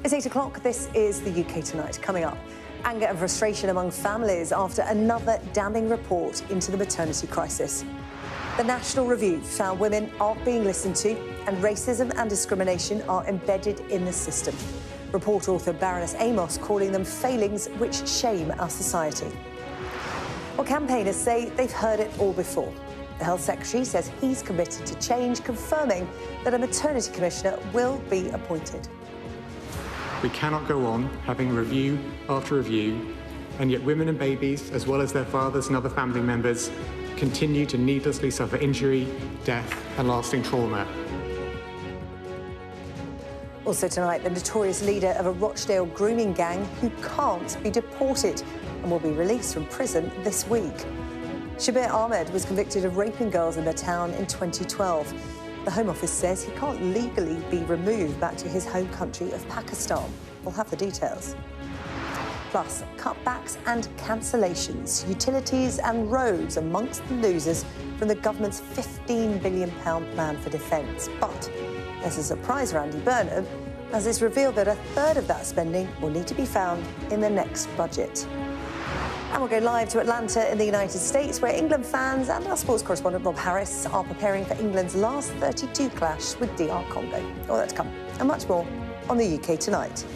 It's 8 o'clock. This is the UK Tonight. Coming up, anger and frustration among families after another damning report into the maternity crisis. The National Review found women aren't being listened to and racism and discrimination are embedded in the system. Report author Baroness Amos calling them failings which shame our society. Well, campaigners say they've heard it all before. The Health Secretary says he's committed to change, confirming that a maternity commissioner will be appointed. We cannot go on having review after review, and yet women and babies, as well as their fathers and other family members, continue to needlessly suffer injury, death and lasting trauma. Also tonight, the notorious leader of a Rochdale grooming gang who can't be deported and will be released from prison this week. Shabir Ahmed was convicted of raping girls in their town in 2012. The Home Office says he can't legally be removed back to his home country of Pakistan. We'll have the details. Plus, cutbacks and cancellations, utilities and roads amongst the losers from the government's £15 billion plan for defence. But there's a surprise for Andy Burnham, as it's revealed that a third of that spending will need to be found in the next budget. And we'll go live to Atlanta in the United States, where England fans and our sports correspondent Rob Harris are preparing for England's last 32 clash with DR Congo. All that to come, and much more on the UK Tonight.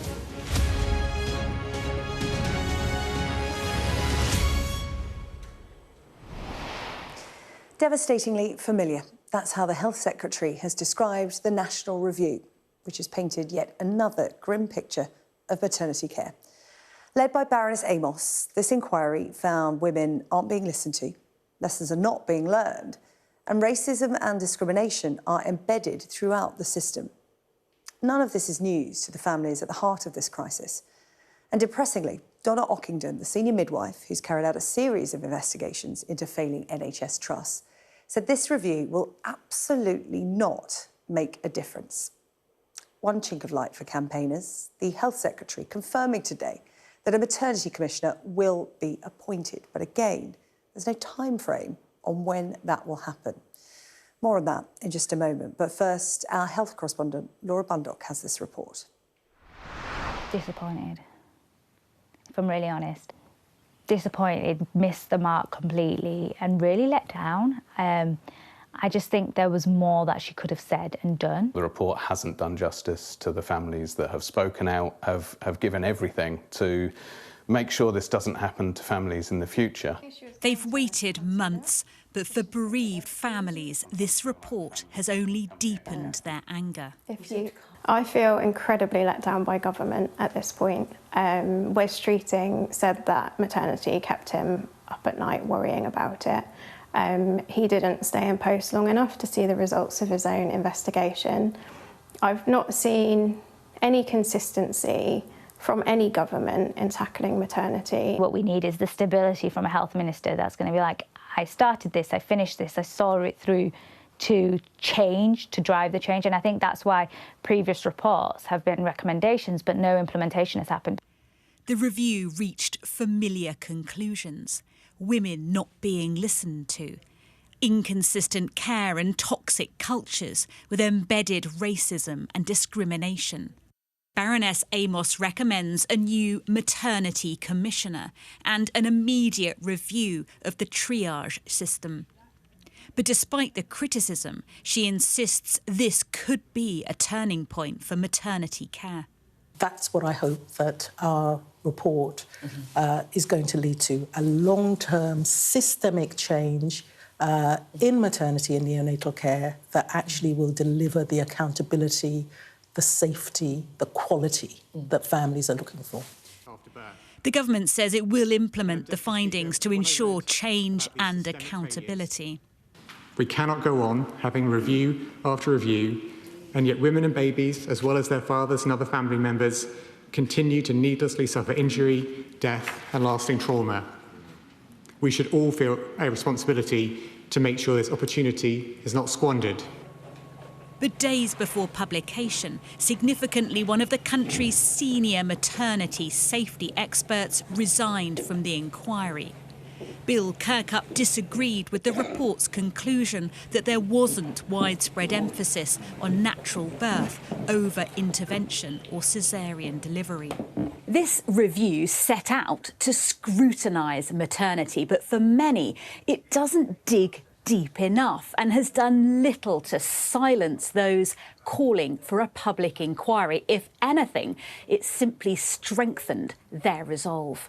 Devastatingly familiar. That's how the Health Secretary has described the National Review, which has painted yet another grim picture of maternity care. Led by Baroness Amos, this inquiry found women aren't being listened to, lessons are not being learned, and racism and discrimination are embedded throughout the system. None of this is news to the families at the heart of this crisis. And depressingly, Donna Ockington, the senior midwife who's carried out a series of investigations into failing NHS trusts, said this review will absolutely not make a difference. One chink of light for campaigners, the Health Secretary confirming today that a maternity commissioner will be appointed. But again, there's no time frame on when that will happen. More on that in just a moment. But first, our health correspondent, Laura Bundock, has this report. Disappointed, if I'm really honest. Disappointed, missed the mark completely and really let down. I just think there was more that she could have said and done. The report hasn't done justice to the families that have spoken out, have given everything to make sure this doesn't happen to families in the future. They've waited months, but for bereaved families, this report has only deepened their anger. I feel incredibly let down by government at this point. Wes Streeting said that maternity kept him up at night worrying about it. He didn't stay in post long enough to see the results of his own investigation. I've not seen any consistency from any government in tackling maternity. What we need is the stability from a health minister that's going to be like, I started this, I finished this, I saw it through to change, to drive the change. And I think that's why previous reports have been recommendations, but no implementation has happened. The review reached familiar conclusions. Women not being listened to, inconsistent care and toxic cultures with embedded racism and discrimination. Baroness Amos recommends a new maternity commissioner and an immediate review of the triage system. But despite the criticism, she insists this could be a turning point for maternity care. That's what I hope that our report is going to lead to, a long-term systemic change in maternity and neonatal care that actually will deliver the accountability, the safety, the quality that families are looking for. The government says it will implement the findings to ensure change and accountability. We cannot go on having review after review, and yet women and babies, as well as their fathers and other family members, continue to needlessly suffer injury, death and lasting trauma. We should all feel a responsibility to make sure this opportunity is not squandered. But days before publication, significantly, one of the country's senior maternity safety experts resigned from the inquiry. Bill Kirkup disagreed with the report's conclusion that there wasn't widespread emphasis on natural birth over intervention or caesarean delivery. This review set out to scrutinise maternity, but for many, it doesn't dig deep enough and has done little to silence those calling for a public inquiry. If anything, it simply strengthened their resolve.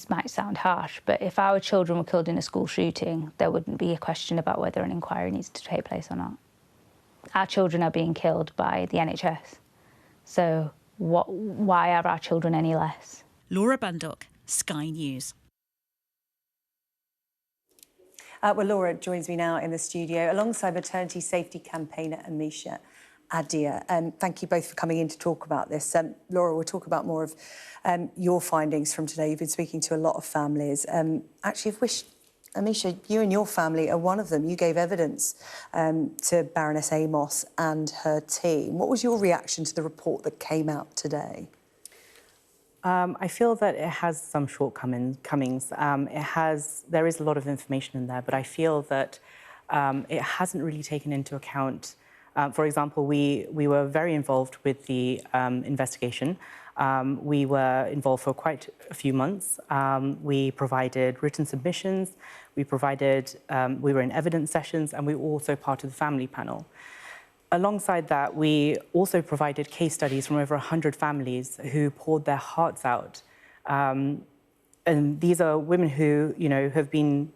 Might sound harsh, but if our children were killed in a school shooting, there wouldn't be a question about whether an inquiry needs to take place or not. Our children are being killed by the NHS. So why are our children any less? Laura Bundock, Sky News. Well, Laura joins me now in the studio alongside maternity safety campaigner Amisha Adia. Thank you both for coming in to talk about this. Laura, we'll talk about more of your findings from today. You've been speaking to a lot of families. Actually, Amisha, you and your family are one of them. You gave evidence to Baroness Amos and her team. What was your reaction to the report that came out today? I feel that it has some shortcomings. There is a lot of information in there, but I feel that it hasn't really taken into account. For example, we were very involved with the investigation. We were involved for quite a few months. We provided written submissions. We were in evidence sessions, and we were also part of the family panel. Alongside that, we also provided case studies from over 100 families who poured their hearts out. And these are women who, have been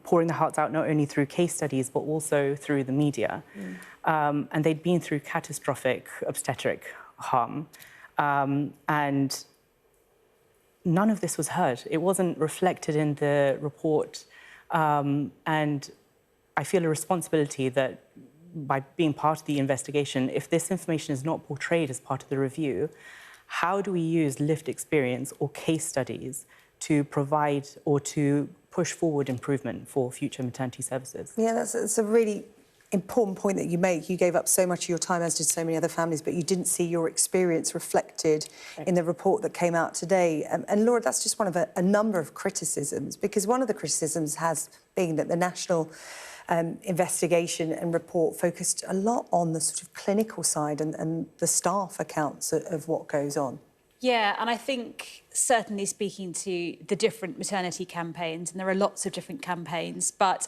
pouring their hearts out not only through case studies, but also through the media. And they'd been through catastrophic obstetric harm. And none of this was heard. It wasn't reflected in the report. And I feel a responsibility that by being part of the investigation, if this information is not portrayed as part of the review, how do we use lived experience or case studies to provide or to push forward improvement for future maternity services? Yeah, that's a really important point that you make. You gave up so much of your time, as did so many other families, but you didn't see your experience reflected in the report that came out today. And Laura, that's just one of a number of criticisms, because one of the criticisms has been that the national investigation and report focused a lot on the sort of clinical side and the staff accounts of what goes on. Yeah, and I think certainly speaking to the different maternity campaigns, and there are lots of different campaigns, but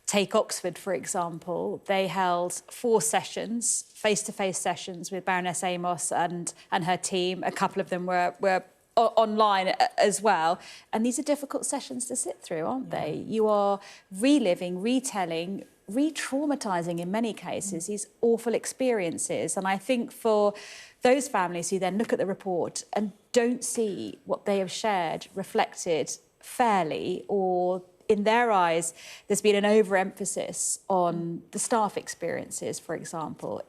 take Oxford, for example, they held 4 sessions, face-to-face sessions with Baroness Amos and her team. A couple of them were online as well. And these are difficult sessions to sit through, aren't they? You are reliving, retelling, re-traumatising in many cases these awful experiences. And I think for those families who then look at the report and don't see what they have shared reflected fairly, or in their eyes, there's been an overemphasis on the staff experiences, for example.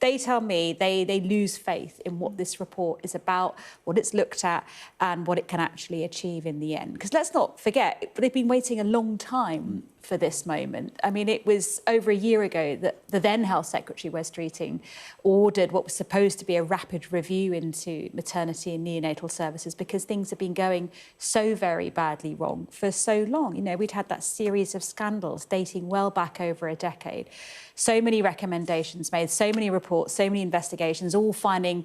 They tell me they lose faith in what this report is about, what it's looked at, and what it can actually achieve in the end. Because let's not forget, they've been waiting a long time for this moment. I mean, it was over a year ago that the then Health Secretary, Wes Streeting, ordered what was supposed to be a rapid review into maternity and neonatal services, because things have been going so very badly wrong for so long. You know, we'd had that series of scandals dating well back over a decade. So many recommendations made, so many reports, so many investigations, all finding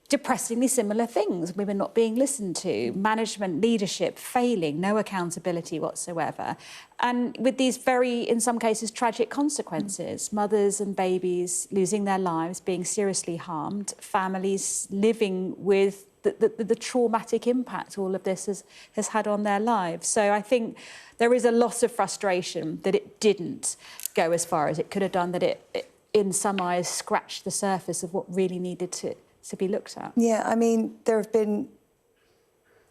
depressingly similar things. Women not being listened to, management, leadership failing, no accountability whatsoever. And with these very, in some cases, tragic consequences, mothers and babies losing their lives, being seriously harmed, families living with the traumatic impact all of this has had on their lives. So I think there is a lot of frustration that it didn't go as far as it could have done, that it in some eyes, scratched the surface of what really needed to be looked at. Yeah, I mean, there have been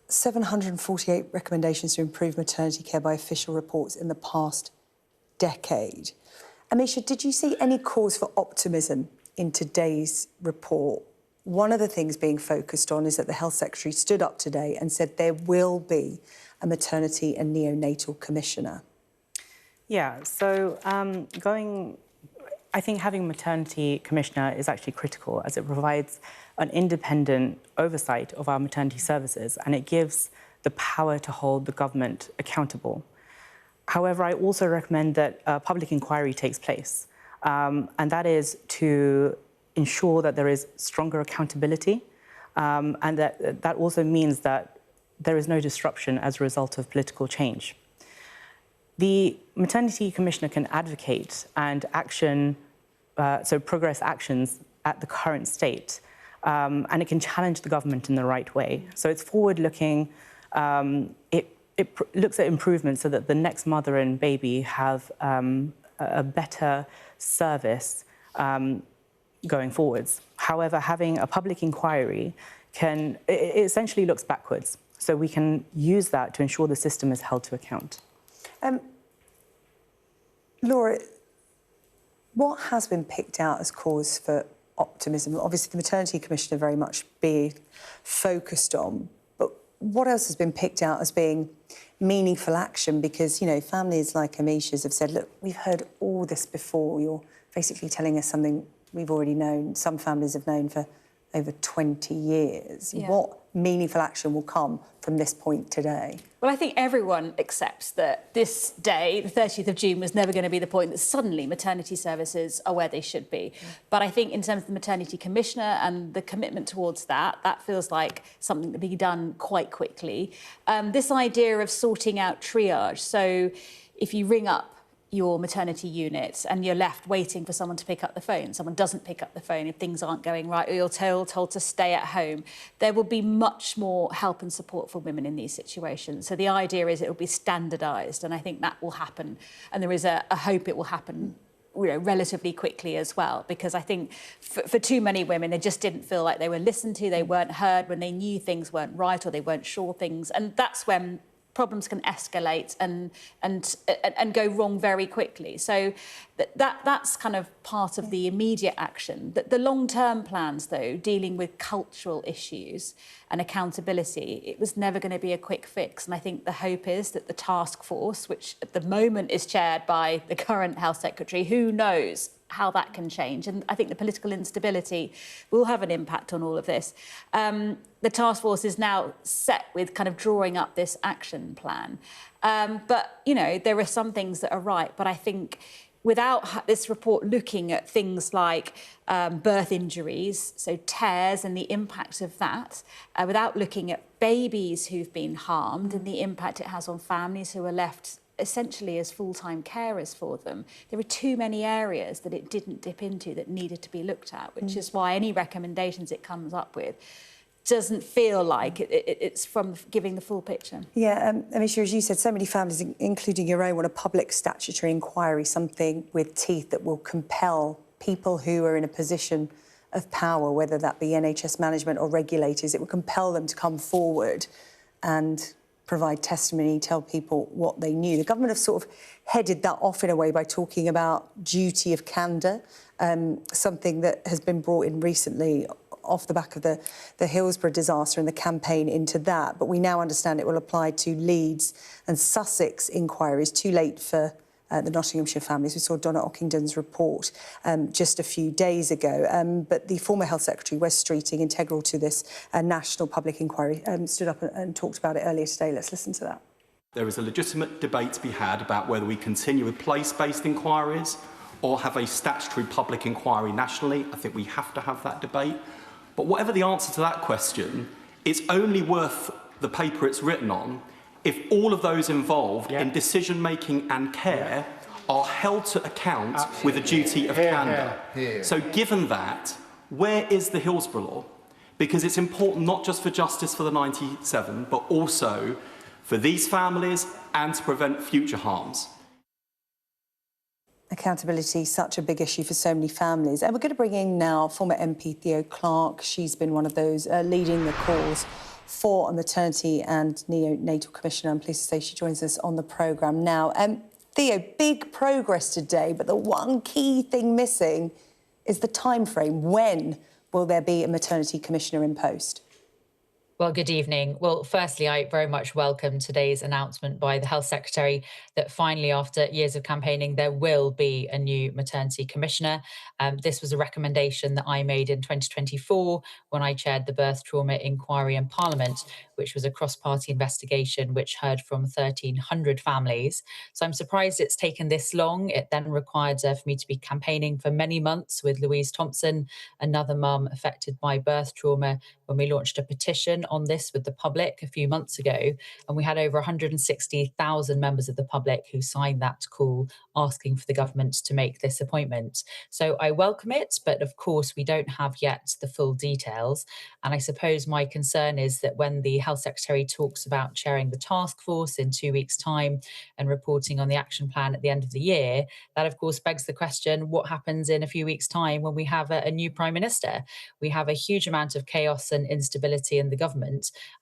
748 recommendations to improve maternity care by official reports in the past decade. Amisha, did you see any cause for optimism in today's report? One of the things being focused on is that the Health Secretary stood up today and said there will be a maternity and neonatal commissioner. Yeah, so I think having a maternity commissioner is actually critical, as it provides an independent oversight of our maternity services, and it gives the power to hold the government accountable. However, I also recommend that a public inquiry takes place, and that is to ensure that there is stronger accountability, and that also means that there is no disruption as a result of political change. The Maternity Commissioner can advocate and action, so progress actions at the current state, and it can challenge the government in the right way. So it's forward-looking. It looks at improvements so that the next mother and baby have a better service going forwards. However, having a public inquiry it essentially looks backwards. So we can use that to ensure the system is held to account. Laura, what has been picked out as cause for optimism? Obviously, the Maternity Commissioner very much being focused on, but what else has been picked out as being meaningful action? Because, you know, families like Amisha's have said, look, we've heard all this before. You're basically telling us something we've already known. Some families have known for over 20 years. Yeah. What meaningful action will come from this point today? Well, I think everyone accepts that this day, the 30th of June, was never going to be the point that suddenly maternity services are where they should be. But I think in terms of the Maternity Commissioner and the commitment towards that, that feels like something to be done quite quickly. This idea of sorting out triage. So if you ring up your maternity unit and you're left waiting for someone to pick up the phone, someone doesn't pick up the phone if things aren't going right, or you're told to stay at home, there will be much more help and support for women in these situations. So the idea is it will be standardised, and I think that will happen, and there is a hope it will happen, you know, relatively quickly as well, because I think for too many women, they just didn't feel like they were listened to, they weren't heard when they knew things weren't right or they weren't sure things, and that's when problems can escalate and go wrong very quickly. So that's kind of part of the immediate action. The long-term plans, though, dealing with cultural issues and accountability, it was never going to be a quick fix. And I think the hope is that the task force, which at the moment is chaired by the current Health Secretary, who knows how that can change. And I think the political instability will have an impact on all of this. The task force is now set with kind of drawing up this action plan. But, you know, there are some things that are right. But I think without this report looking at things like birth injuries, so tears and the impact of that, without looking at babies who've been harmed and the impact it has on families who are left essentially as full-time carers for them, there are too many areas that it didn't dip into that needed to be looked at, which is why any recommendations it comes up with doesn't feel like it's from giving the full picture. Yeah, Amisha, as you said, so many families, including your own, want a public statutory inquiry, something with teeth that will compel people who are in a position of power, whether that be NHS management or regulators, it will compel them to come forward and provide testimony, tell people what they knew. The government have sort of headed that off in a way by talking about duty of candour, something that has been brought in recently off the back of the Hillsborough disaster and the campaign into that. But we now understand it will apply to Leeds and Sussex inquiries. Too late for the Nottinghamshire families. We saw Donna Ockington's report just a few days ago. But the former Health Secretary, Wes Streeting, integral to this national public inquiry, stood up and talked about it earlier today. Let's listen to that. There is a legitimate debate to be had about whether we continue with place-based inquiries or have a statutory public inquiry nationally. I think we have to have that debate. But whatever the answer to that question, it's only worth the paper it's written on if all of those involved in decision-making and care are held to account with a duty of candour. So given that, where is the Hillsborough law? Because it's important not just for justice for the 97, but also for these families and to prevent future harms. Accountability, such a big issue for so many families. And we're going to bring in now former MP Theo Clarke. She's been one of those leading the cause for a maternity and neonatal commissioner. I'm pleased to say she joins us on the programme now. Theo, big progress today, but the one key thing missing is the time frame. When will there be a maternity commissioner in post? Well, good evening. Well, firstly, I very much welcome today's announcement by the Health Secretary that finally, after years of campaigning, there will be a new maternity commissioner. This was a recommendation that I made in 2024 when I chaired the Birth Trauma Inquiry in Parliament, which was a cross-party investigation which heard from 1,300 families. So I'm surprised it's taken this long. It then required for me to be campaigning for many months with Louise Thompson, another mum affected by birth trauma, when we launched a petition on this with the public a few months ago. And we had over 160,000 members of the public who signed that call asking for the government to make this appointment. So I welcome it, but of course we don't have yet the full details. And I suppose my concern is that when the Health Secretary talks about chairing the task force in 2 weeks' time and reporting on the action plan at the end of the year, that of course begs the question, what happens in a few weeks' time when we have a new Prime Minister? We have a huge amount of chaos and instability in the government.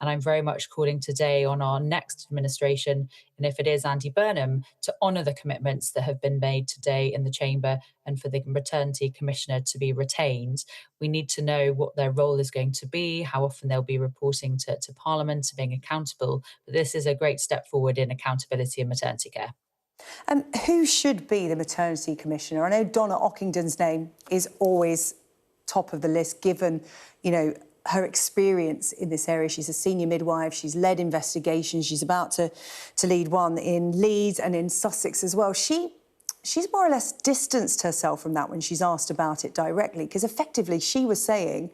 And I'm very much calling today on our next administration, and if it is Andy Burnham, to honour the commitments that have been made today in the Chamber and for the Maternity Commissioner to be retained. We need to know what their role is going to be, how often they'll be reporting to Parliament, being accountable. But this is a great step forward in accountability in maternity care. Who should be the Maternity Commissioner? I know Donna Ockington's name is always top of the list, given, you know, her experience in this area. She's a senior midwife, she's led investigations, she's about to lead one in Leeds and in Sussex as well. She's more or less distanced herself from that when she's asked about it directly, because effectively she was saying,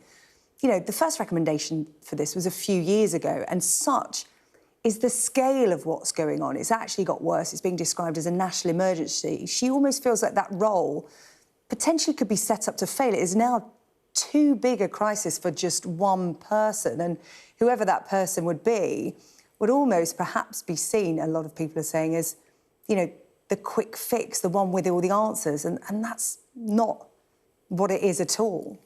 you know, the first recommendation for this was a few years ago, and such is the scale of what's going on. It's actually got worse. It's being described as a national emergency. She almost feels like that role potentially could be set up to fail. It is now too big a crisis for just one person, and whoever that person would be would almost perhaps be seen, a lot of people are saying, as, you know, the quick fix, the one with all the answers, and that's not what it is at all.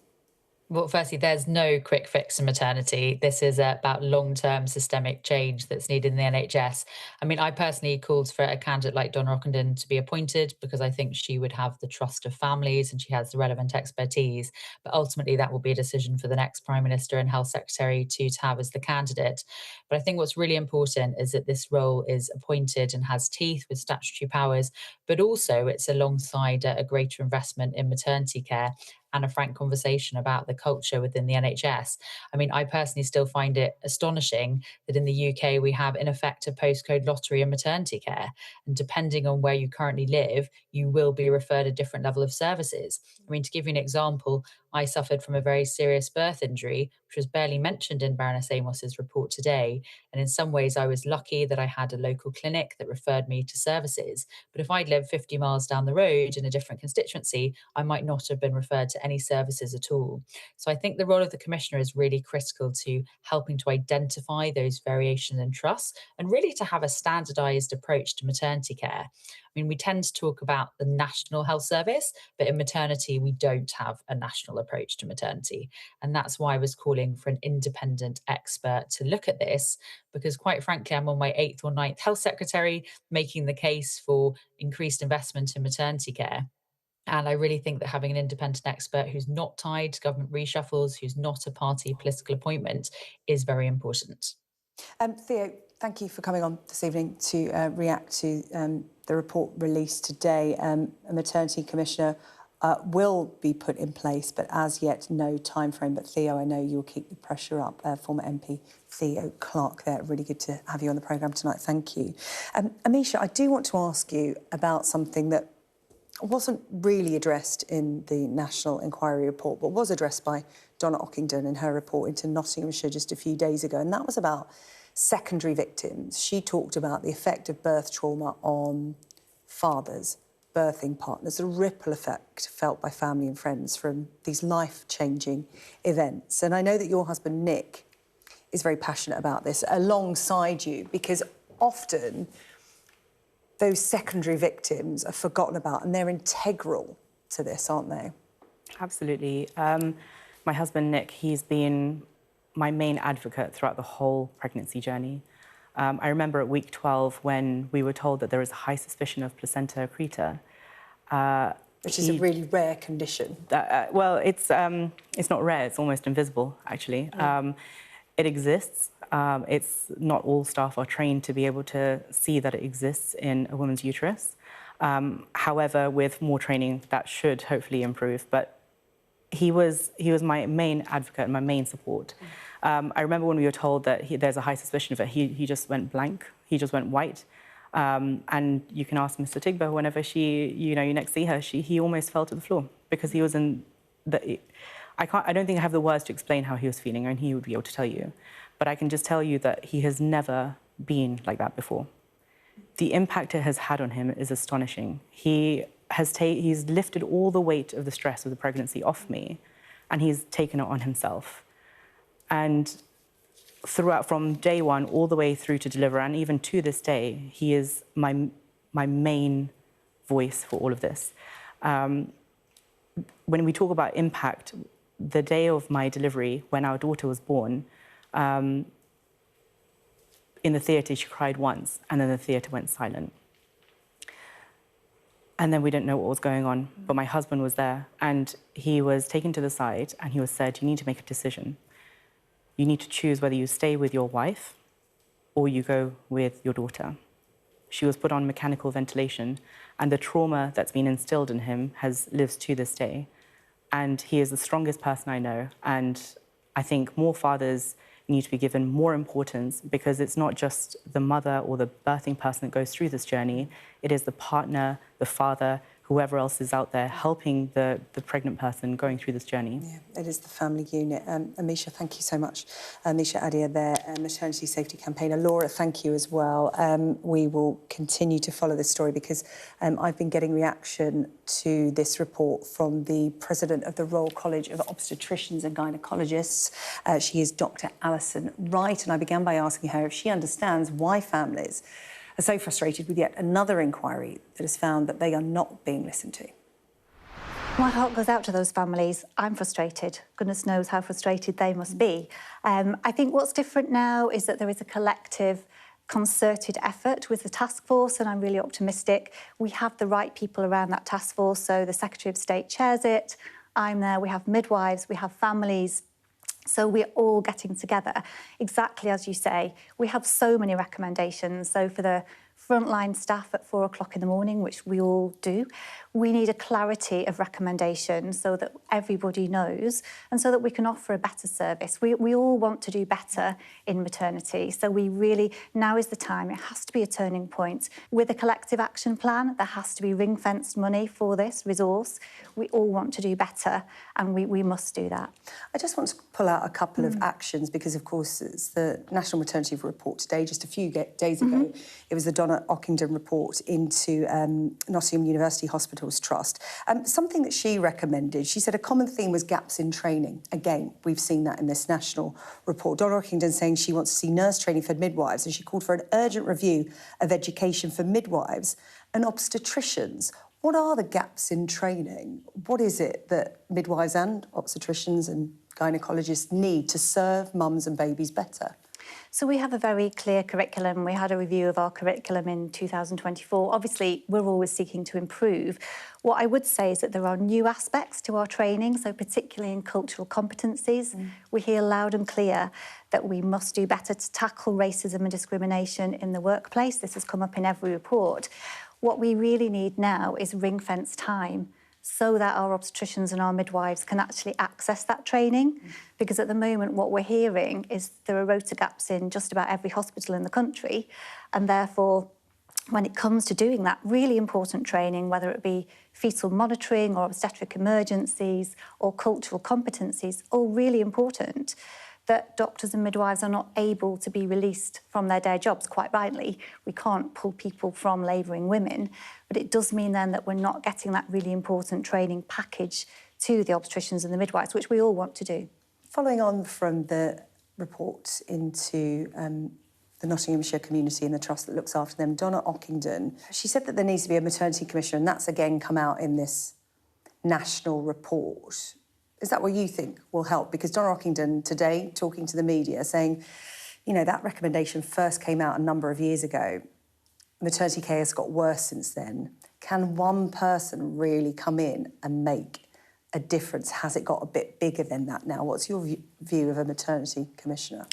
Well, firstly, there's no quick fix in maternity. This is about long-term systemic change that's needed in the NHS. I mean, I personally called for a candidate like Donna Ockington to be appointed because I think she would have the trust of families and she has the relevant expertise. But ultimately, that will be a decision for the next Prime Minister and Health Secretary to have as the candidate. But I think what's really important is that this role is appointed and has teeth with statutory powers, but also it's alongside a greater investment in maternity care and a frank conversation about the culture within the NHS. I mean, I personally still find it astonishing that in the UK we have, in effect, a postcode lottery in maternity care. And depending on where you currently live, you will be referred a different level of services. I mean, to give you an example, I suffered from a very serious birth injury, which was barely mentioned in Baroness Amos's report today. And in some ways, I was lucky that I had a local clinic that referred me to services. But if I'd lived 50 miles down the road in a different constituency, I might not have been referred to any services at all. So I think the role of the Commissioner is really critical to helping to identify those variations in trust and really to have a standardised approach to maternity care. I mean, we tend to talk about the National Health Service, but in maternity, we don't have a national approach to maternity. And that's why I was calling for an independent expert to look at this, because quite frankly, I'm on my 8th or 9th Health Secretary making the case for increased investment in maternity care. And I really think that having an independent expert who's not tied to government reshuffles, who's not a party political appointment, is very important. Theo, thank you for coming on this evening to react to the report released today. A maternity commissioner will be put in place, but as yet no time frame. But Theo, I know you'll keep the pressure up. Former MP Theo Clark there. Really good to have you on the programme tonight. Thank you. Amisha, I do want to ask you about something that wasn't really addressed in the National Inquiry report, but was addressed by Donna Ockington in her report into Nottinghamshire just a few days ago, and that was about secondary victims. She talked about the effect of birth trauma on fathers, birthing partners, the ripple effect felt by family and friends from these life-changing events. And I know that your husband, Nick, is very passionate about this alongside you, because often those secondary victims are forgotten about and they're integral to this, aren't they? Absolutely. My husband, Nick, he's been my main advocate throughout the whole pregnancy journey. I remember at week 12 when we were told that there was a high suspicion of placenta accreta. Which is a really rare condition. Well, it's not rare, it's almost invisible, actually. It exists. It's not all staff are trained to be able to see that it exists in a woman's uterus. However, with more training, that should hopefully improve. But he was my main advocate and my main support. I remember when we were told that there's a high suspicion of it, he just went blank. He just went white. And you can ask Mr. Tigbo whenever you next see her, he almost fell to the floor because he was in the... I don't think I have the words to explain how he was feeling, and he would be able to tell you. But I can just tell you that he has never been like that before. The impact it has had on him is astonishing. He's lifted all the weight of the stress of the pregnancy off me, and he's taken it on himself. And throughout, from day one all the way through to deliver, and even to this day, he is my main voice for all of this. When we talk about impact, the day of my delivery, when our daughter was born, in the theatre, she cried once, and then the theatre went silent. And then we didn't know what was going on, but my husband was there, and he was taken to the side, and he was said, you need to make a decision. You need to choose whether you stay with your wife or you go with your daughter. She was put on mechanical ventilation, and the trauma that's been instilled in him lives to this day. And he is the strongest person I know, and I think more fathers need to be given more importance, because it's not just the mother or the birthing person that goes through this journey, it is the partner, the father, whoever else is out there helping the pregnant person going through this journey. Yeah, it is the family unit. Amisha, thank you so much. Amisha Adia there, maternity safety campaigner. Laura, thank you as well. We will continue to follow this story because I've been getting reaction to this report from the president of the Royal College of Obstetricians and Gynaecologists. She is Dr. Alison Wright, and I began by asking her if she understands why families are so frustrated with yet another inquiry that has found that they are not being listened to. My heart goes out to those families. I'm frustrated. Goodness knows how frustrated they must be. I think what's different now is that there is a collective, concerted effort with the task force, and I'm really optimistic. We have the right people around that task force, so the Secretary of State chairs it. I'm there. We have midwives, we have families. So we're all getting together. Exactly as you say, we have so many recommendations. So for the frontline staff at 4 o'clock in the morning, which we all do, we need a clarity of recommendations so that everybody knows and so that we can offer a better service. We all want to do better in maternity. So we really, now is the time. It has to be a turning point. With a collective action plan, there has to be ring-fenced money for this resource. We all want to do better, and we must do that. I just want to pull out a couple of actions because, of course, it's the National Maternity Report today. Just a few days ago, it was the Donna Ockington report into Nottingham University Hospitals Trust. Something that she recommended, she said a common theme was gaps in training. Again, we've seen that in this national report. Donna Ockington saying she wants to see nurse training for midwives, and she called for an urgent review of education for midwives and obstetricians. What are the gaps in training? What is it that midwives and obstetricians and gynaecologists need to serve mums and babies better? So we have a very clear curriculum. We had a review of our curriculum in 2024. Obviously, we're always seeking to improve. What I would say is that there are new aspects to our training, so particularly in cultural competencies. We hear loud and clear that we must do better to tackle racism and discrimination in the workplace. This has come up in every report. What we really need now is ring-fence time so that our obstetricians and our midwives can actually access that training. Because at the moment, what we're hearing is there are rota gaps in just about every hospital in the country. And therefore, when it comes to doing that really important training, whether it be fetal monitoring or obstetric emergencies or cultural competencies, all really important, that doctors and midwives are not able to be released from their day jobs, quite rightly. We can't pull people from labouring women, but it does mean then that we're not getting that really important training package to the obstetricians and the midwives, which we all want to do. Following on from the report into the Nottinghamshire community and the trust that looks after them, Donna Ockington, she said that there needs to be a maternity commissioner, and that's again come out in this national report. Is that what you think will help? Because Donna Ockington today, talking to the media, saying, you know, that recommendation first came out a number of years ago. Maternity care has got worse since then. Can one person really come in and make a difference? Has it got a bit bigger than that now? What's your view of a maternity commissioner?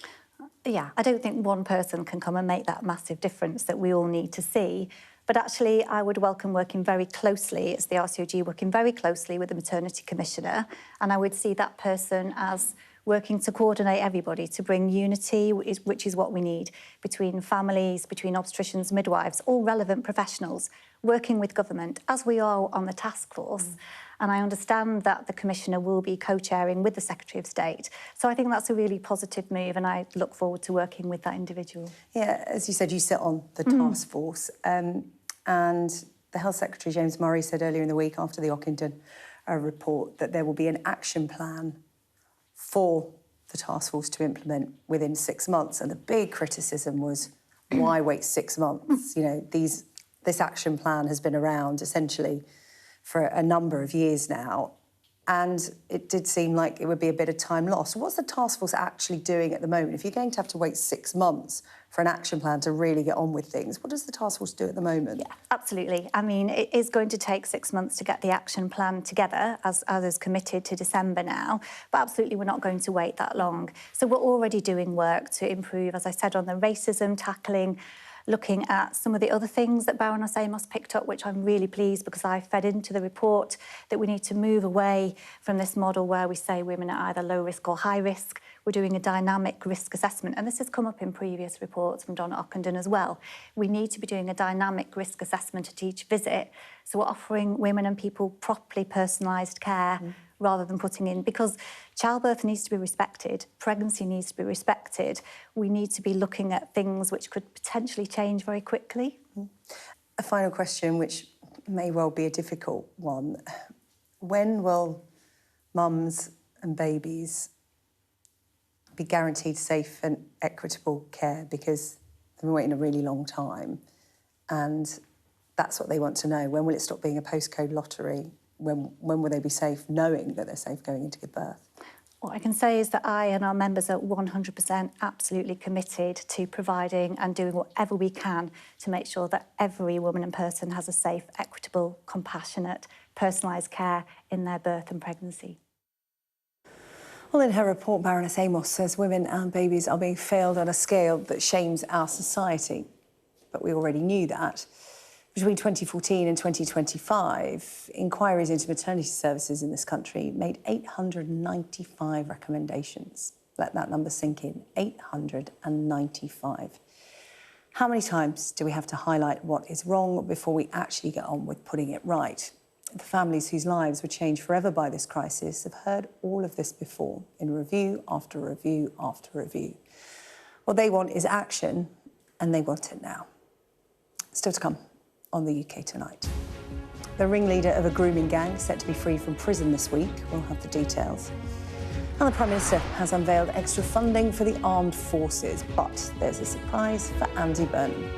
Yeah, I don't think one person can come and make that massive difference that we all need to see. But actually, I would welcome working very closely, as the RCOG, working very closely with the maternity commissioner. And I would see that person as working to coordinate everybody, to bring unity, which is what we need, between families, between obstetricians, midwives, all relevant professionals, working with government, as we are on the task force. And I understand that the Commissioner will be co-chairing with the Secretary of State. So I think that's a really positive move, and I look forward to working with that individual. Yeah, as you said, you sit on the task force. And the Health Secretary, James Murray, said earlier in the week after the Ockenden report that there will be an action plan for the task force to implement within 6 months. And the big criticism was, why wait 6 months? You know, this action plan has been around essentially for a number of years now, and it did seem like it would be a bit of time lost. What's the task force actually doing at the moment? If you're going to have to wait 6 months for an action plan to really get on with things, what does the task force do at the moment? Yeah, absolutely. I mean, it is going to take 6 months to get the action plan together, as is committed to December now, but absolutely we're not going to wait that long. So we're already doing work to improve, as I said, on the racism tackling, looking at some of the other things that Baroness Amos picked up, which I'm really pleased, because I fed into the report that we need to move away from this model where we say women are either low risk or high risk. We're doing a dynamic risk assessment, and this has come up in previous reports from Donna Ockenden as well. We need to be doing a dynamic risk assessment at each visit, so we're offering women and people properly personalised care rather than putting in, because childbirth needs to be respected, pregnancy needs to be respected. We need to be looking at things which could potentially change very quickly. A final question, which may well be a difficult one. When will mums and babies be guaranteed safe and equitable care? Because they've been waiting a really long time, and that's what they want to know. When will it stop being a postcode lottery? When will they be safe, knowing that they're safe going into give birth? What I can say is that I and our members are 100% absolutely committed to providing and doing whatever we can to make sure that every woman and person has a safe, equitable, compassionate, personalised care in their birth and pregnancy. Well, in her report, Baroness Amos says women and babies are being failed on a scale that shames our society. But we already knew that. Between 2014 and 2025, inquiries into maternity services in this country made 895 recommendations. Let that number sink in, 895. How many times do we have to highlight what is wrong before we actually get on with putting it right? The families whose lives were changed forever by this crisis have heard all of this before, in review after review after review. What they want is action, and they want it now. Still to come on the UK Tonight. The ringleader of a grooming gang set to be free from prison this week. We'll have the details. And the Prime Minister has unveiled extra funding for the armed forces, but there's a surprise for Andy Burnham.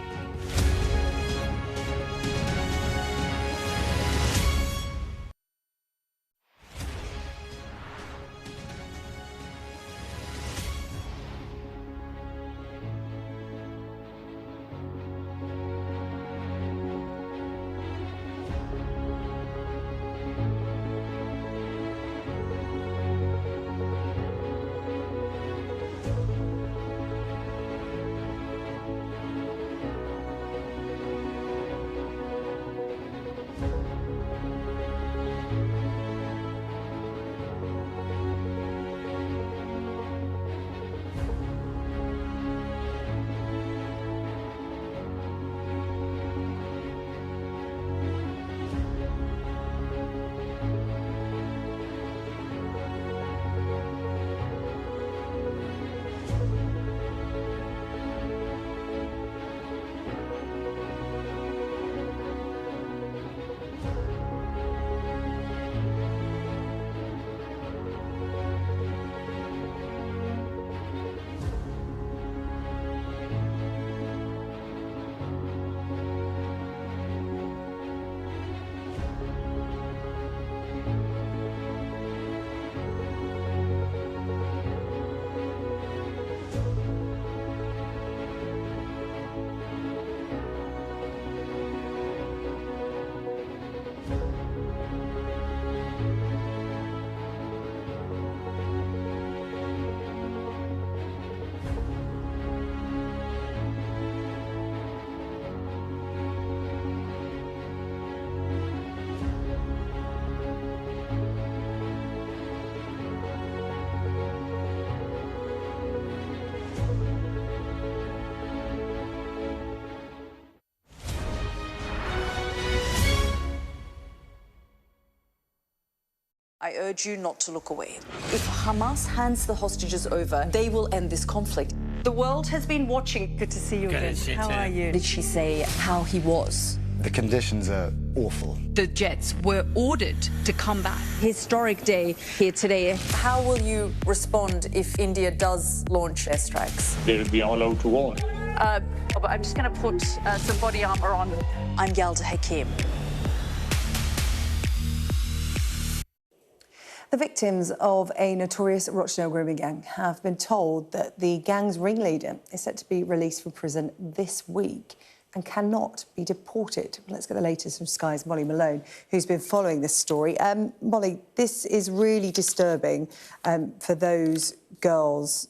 I urge you not to look away. If Hamas hands the hostages over, they will end this conflict. The world has been watching. Good to see you again. How are you? Did she say how he was? The conditions are awful. The jets were ordered to come back. Historic day here today. How will you respond if India does launch airstrikes? They'll be allowed to war. I'm just going to put some body armor on. I'm Yalda Hakim. The victims of a notorious Rochdale grooming gang have been told that the gang's ringleader is set to be released from prison this week and cannot be deported. Let's get the latest from Sky's Molly Malone, who's been following this story. Molly, this is really disturbing for those girls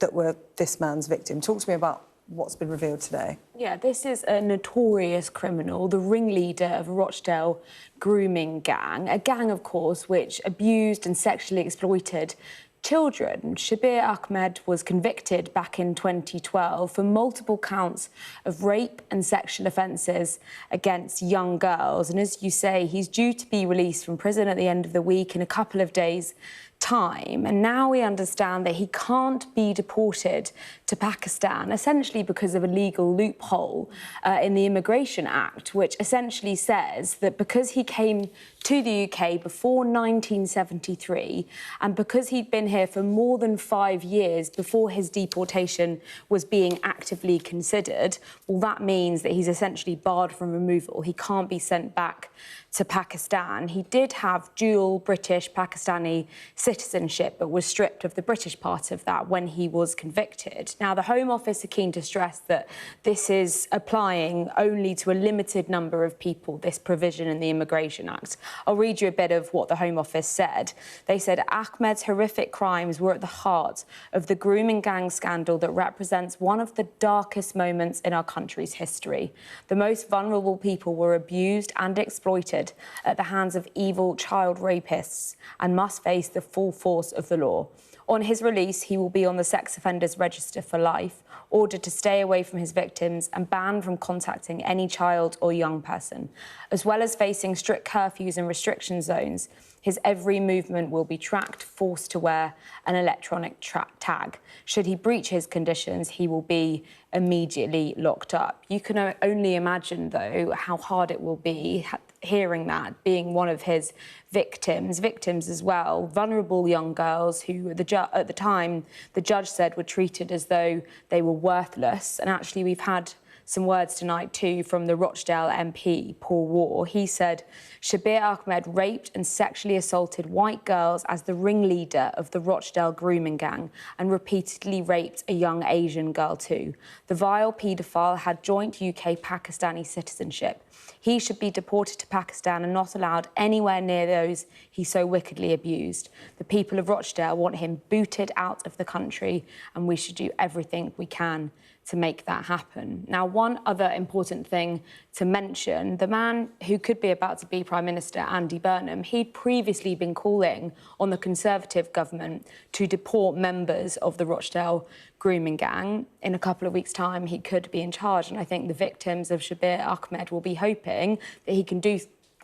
that were this man's victim. Talk to me about what's been revealed today. Yeah, this is a notorious criminal, the ringleader of a Rochdale grooming gang, a gang, of course, which abused and sexually exploited children. Shabir Ahmed was convicted back in 2012 for multiple counts of rape and sexual offences against young girls. And as you say, he's due to be released from prison at the end of the week in a couple of days' time. And now we understand that he can't be deported to Pakistan, essentially because of a legal loophole in the Immigration Act, which essentially says that because he came to the UK before 1973 and because he'd been here for more than 5 years before his deportation was being actively considered, well, that means that he's essentially barred from removal. He can't be sent back to Pakistan. He did have dual British-Pakistani citizenship, but was stripped of the British part of that when he was convicted. Now, the Home Office are keen to stress that this is applying only to a limited number of people, this provision in the Immigration Act. I'll read you a bit of what the Home Office said. They said Ahmed's horrific crimes were at the heart of the grooming gang scandal that represents one of the darkest moments in our country's history. The most vulnerable people were abused and exploited at the hands of evil child rapists and must face the full force of the law. On his release, he will be on the sex offenders register for life, ordered to stay away from his victims and banned from contacting any child or young person. As well as facing strict curfews and restriction zones, his every movement will be tracked, forced to wear an electronic tag. Should he breach his conditions, he will be immediately locked up. You can only imagine, though, how hard it will be hearing that, being one of his victims as well, vulnerable young girls who at the time the judge said were treated as though they were worthless. And actually we've had some words tonight too from the Rochdale MP, Paul Waugh. He said Shabir Ahmed raped and sexually assaulted white girls as the ringleader of the Rochdale grooming gang and repeatedly raped a young Asian girl too. The vile paedophile had joint UK-Pakistani citizenship. He should be deported to Pakistan and not allowed anywhere near those he so wickedly abused. The people of Rochdale want him booted out of the country, and we should do everything we can to make that happen. Now, one other important thing to mention, the man who could be about to be Prime Minister, Andy Burnham, he'd previously been calling on the Conservative government to deport members of the Rochdale grooming gang. In a couple of weeks' time, he could be in charge, and I think the victims of Shabir Ahmed will be hoping that he can do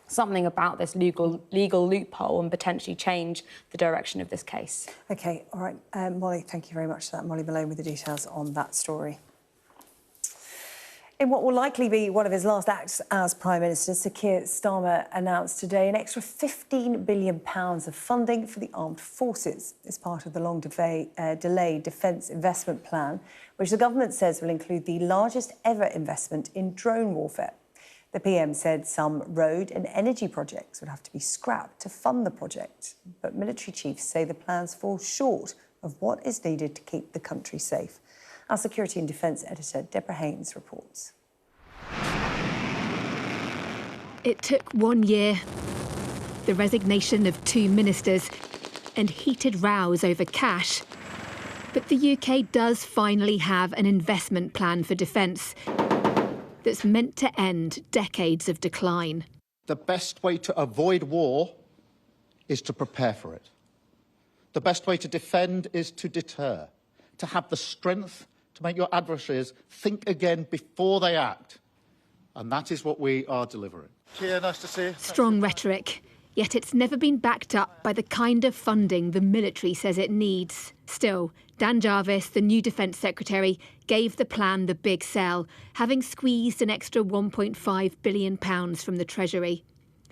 something about this legal loophole and potentially change the direction of this case. OK, all right. Molly, thank you very much for that. Molly Malone with the details on that story. In what will likely be one of his last acts as Prime Minister, Sir Keir Starmer announced today an extra £15 billion of funding for the armed forces as part of the long-delayed Defence Investment Plan, which the government says will include the largest ever investment in drone warfare. The PM said some road and energy projects would have to be scrapped to fund the project, but military chiefs say the plans fall short of what is needed to keep the country safe. Our Security and Defence editor, Deborah Haynes, reports. It took 1 year, the resignation of 2 ministers, and heated rows over cash. But the UK does finally have an investment plan for defence that's meant to end decades of decline. The best way to avoid war is to prepare for it. The best way to defend is to deter, to have the strength to make your adversaries think again before they act. And that is what we are delivering. Keir, nice to see you. Strong rhetoric, Yet it's never been backed up by the kind of funding the military says it needs. Still, Dan Jarvis, the new Defence Secretary, gave the plan the big sell, having squeezed an extra £1.5 billion from the Treasury.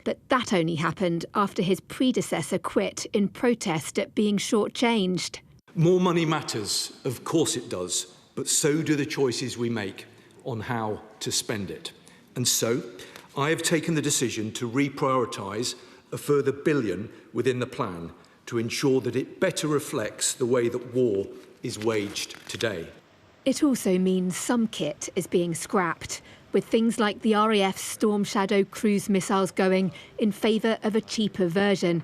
But that only happened after his predecessor quit in protest at being shortchanged. More money matters, of course it does, but so do the choices we make on how to spend it. And so, I have taken the decision to reprioritise a further £1 billion within the plan to ensure that it better reflects the way that war is waged today. It also means some kit is being scrapped, with things like the RAF's Storm Shadow cruise missiles going in favour of a cheaper version.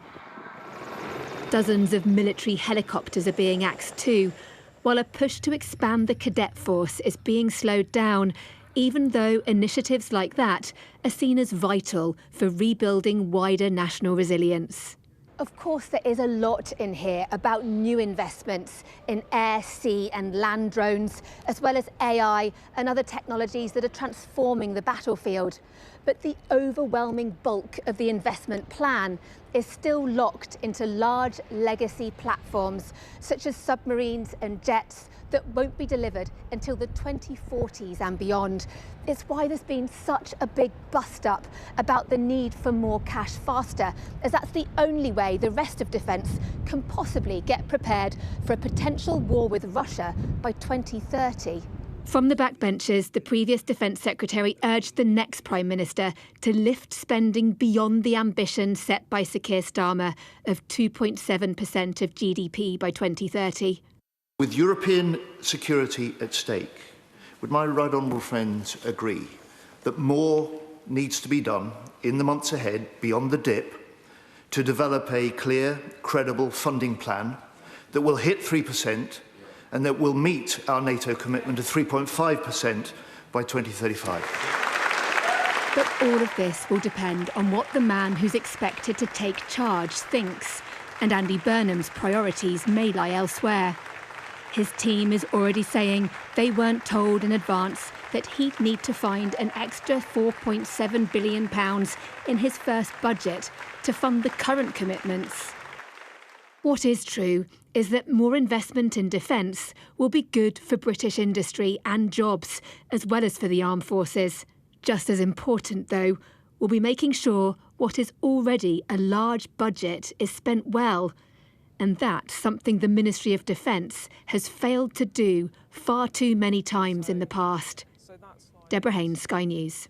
Dozens of military helicopters are being axed too, while a push to expand the cadet force is being slowed down, even though initiatives like that are seen as vital for rebuilding wider national resilience. Of course, there is a lot in here about new investments in air, sea and land drones, as well as AI and other technologies that are transforming the battlefield. But the overwhelming bulk of the investment plan is still locked into large legacy platforms, such as submarines and jets, that won't be delivered until the 2040s and beyond. It's why there's been such a big bust-up about the need for more cash faster, as that's the only way the rest of defence can possibly get prepared for a potential war with Russia by 2030. From the backbenches, the previous Defence Secretary urged the next Prime Minister to lift spending beyond the ambition set by Sir Keir Starmer of 2.7% of GDP by 2030. With European security at stake, would my right honourable friends agree that more needs to be done in the months ahead, beyond the dip, to develop a clear, credible funding plan that will hit 3% and that will meet our NATO commitment of 3.5% by 2035? But all of this will depend on what the man who's expected to take charge thinks, and Andy Burnham's priorities may lie elsewhere. His team is already saying they weren't told in advance that he'd need to find an extra £4.7 billion in his first budget to fund the current commitments. What is true is that more investment in defence will be good for British industry and jobs, as well as for the armed forces. Just as important, though, will be making sure what is already a large budget is spent well. And that's something the Ministry of Defence has failed to do far too many times in the past. Deborah Haynes, Sky News.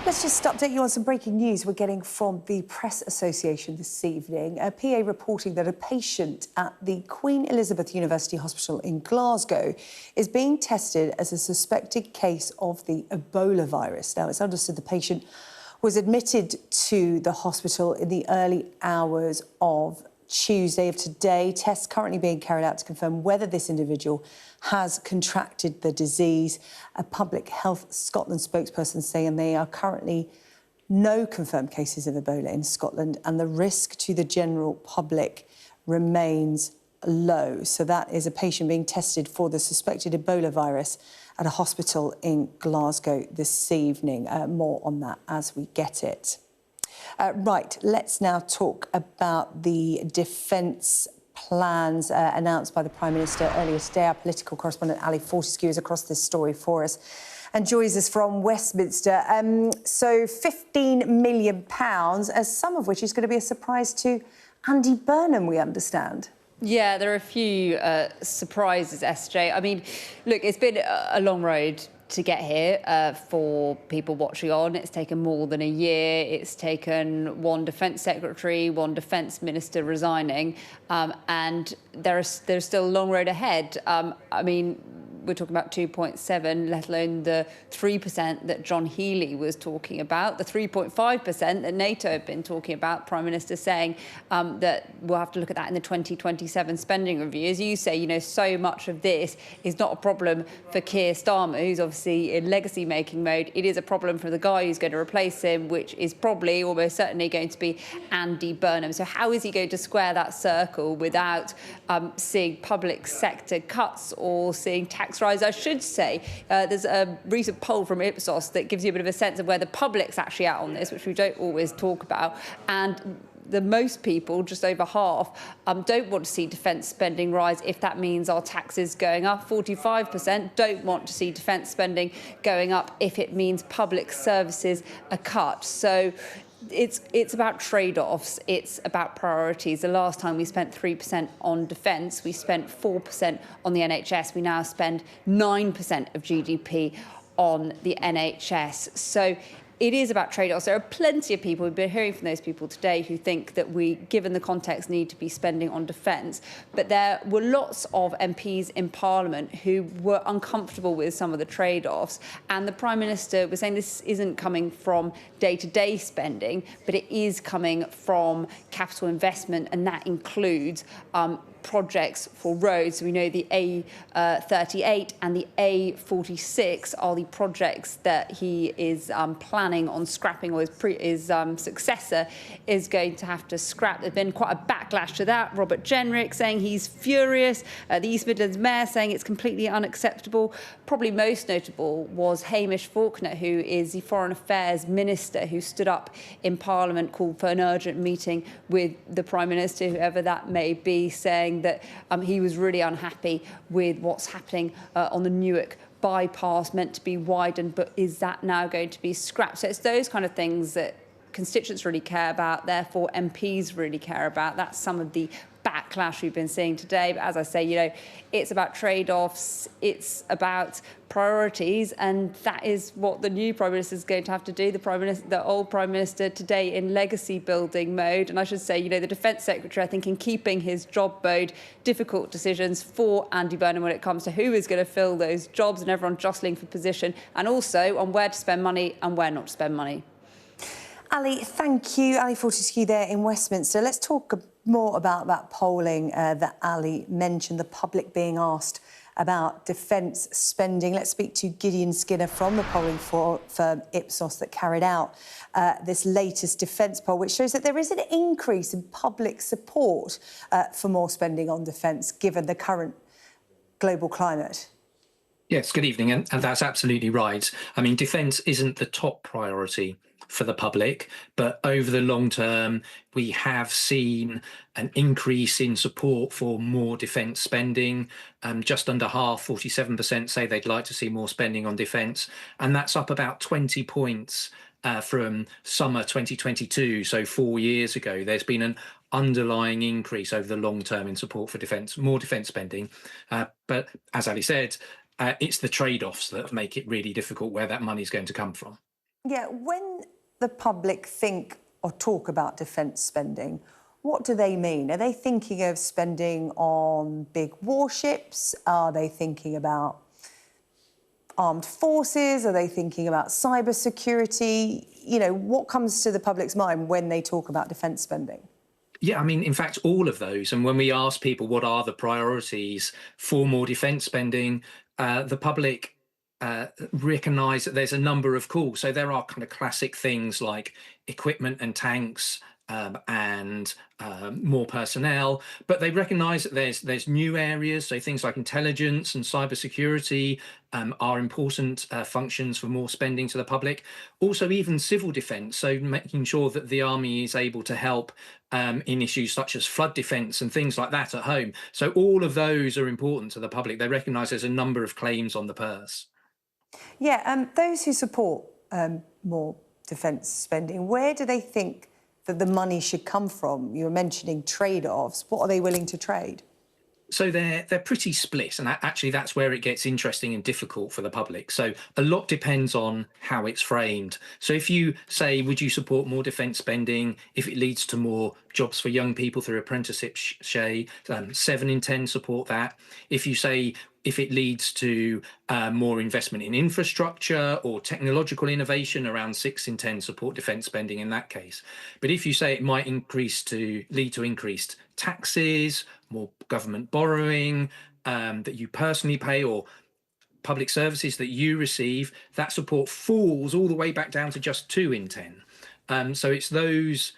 Let's just update you on some breaking news we're getting from the Press Association this evening. A PA reporting that a patient at the Queen Elizabeth University Hospital in Glasgow is being tested as a suspected case of the Ebola virus. Now, it's understood the patient was admitted to the hospital in the early hours of Tuesday of today. Tests currently being carried out to confirm whether this individual has contracted the disease. A Public Health Scotland spokesperson saying there are currently no confirmed cases of Ebola in Scotland and the risk to the general public remains low. So that is a patient being tested for the suspected Ebola virus at a hospital in Glasgow this evening. More on that as we get it. Right, let's now talk about the defence plans announced by the Prime Minister earlier today. Our political correspondent Ali Fortescue is across this story for us and joins us from Westminster. So £15 million, some of which is going to be a surprise to Andy Burnham, we understand. Yeah, there are a few surprises, SJ. I mean, look, it's been a long road to get here for people watching on. It's taken more than a year. It's taken one Defence Secretary, one Defence Minister resigning, and there's still a long road ahead. I mean, we're talking about 2.7, let alone the 3% that John Healey was talking about, the 3.5% that NATO had been talking about, Prime Minister saying that we'll have to look at that in the 2027 spending review. As you say, you know, so much of this is not a problem for Keir Starmer, who's obviously in legacy-making mode. It is a problem for the guy who's going to replace him, which is probably, almost certainly, going to be Andy Burnham. So how is he going to square that circle without seeing public sector cuts or seeing tax tax rise. I should say there's a recent poll from Ipsos that gives you a bit of a sense of where the public's actually at on this, which we don't always talk about. And the most people, just over half, don't want to see defence spending rise if that means our taxes going up. 45% don't want to see defence spending going up if it means public services are cut. So it's about trade-offs, it's about priorities. The last time we spent 3% on defence, we spent 4% on the NHS. We now spend 9% of GDP on the NHS. So it is about trade-offs. There are plenty of people, we've been hearing from those people today, who think that we, given the context, need to be spending on defence. But there were lots of MPs in Parliament who were uncomfortable with some of the trade-offs. And the Prime Minister was saying this isn't coming from day-to-day spending, but it is coming from capital investment, and that includes projects for roads. We know the A38 and the A46 are the projects that he is planning on scrapping, or his successor is going to have to scrap. There's been quite a backlash to that. Robert Jenrick saying he's furious. The East Midlands Mayor saying it's completely unacceptable. Probably most notable was Hamish Faulkner, who is the Foreign Affairs Minister, who stood up in Parliament, called for an urgent meeting with the Prime Minister, whoever that may be, saying that he was really unhappy with what's happening on the Newark bypass, meant to be widened, but is that now going to be scrapped? So it's those kind of things that constituents really care about, therefore MPs really care about. That's some of the backlash we've been seeing today. But as I say, you know, it's about trade-offs, it's about priorities, and that is what the new Prime Minister is going to have to do. The old Prime Minister today in legacy building mode. And I should say, you know, the Defence Secretary, I think, in keeping his job mode, difficult decisions for Andy Burnham when it comes to who is going to fill those jobs, and everyone jostling for position, and also on where to spend money and where not to spend money. Ali, thank you. Ali Fortescue there in Westminster. Let's talk more about that polling that Ali mentioned, the public being asked about defence spending. Let's speak to Gideon Skinner from the polling firm Ipsos that carried out this latest defence poll, which shows that there is an increase in public support for more spending on defence, given the current global climate. Yes, good evening, and that's absolutely right. I mean, defence isn't the top priority for the public, but over the long term, we have seen an increase in support for more defence spending. Just under half, 47%, say they'd like to see more spending on defence, and that's up about 20 points from summer 2022, so 4 years ago. There's been an underlying increase over the long term in support for defence, more defence spending. But as Ali said, it's the trade-offs that make it really difficult where that money is going to come from. Yeah, when the public think or talk about defence spending, what do they mean? Are they thinking of spending on big warships? Are they thinking about armed forces? Are they thinking about cyber security? You know, what comes to the public's mind when they talk about defence spending? Yeah, I mean, in fact, all of those. And when we ask people what are the priorities for more defence spending, the public recognise that there's a number of calls. So there are kind of classic things like equipment and tanks and more personnel, but they recognise that there's new areas. So things like intelligence and cybersecurity are important functions for more spending to the public. Also, even civil defence, so making sure that the army is able to help in issues such as flood defence and things like that at home. So all of those are important to the public. They recognise there's a number of claims on the purse. Yeah, those who support more defence spending, where do they think that the money should come from? You were mentioning trade-offs. What are they willing to trade? So they're pretty split, and actually that's where it gets interesting and difficult for the public. So a lot depends on how it's framed. So if you say, would you support more defence spending if it leads to more jobs for young people through apprenticeship, 7 in 10 support that. If you say, if it leads to more investment in infrastructure or technological innovation, around 6 in 10 support defence spending in that case. But if you say it might lead to increased taxes, more government borrowing that you personally pay, or public services that you receive, that support falls all the way back down to just 2 in 10. So it's those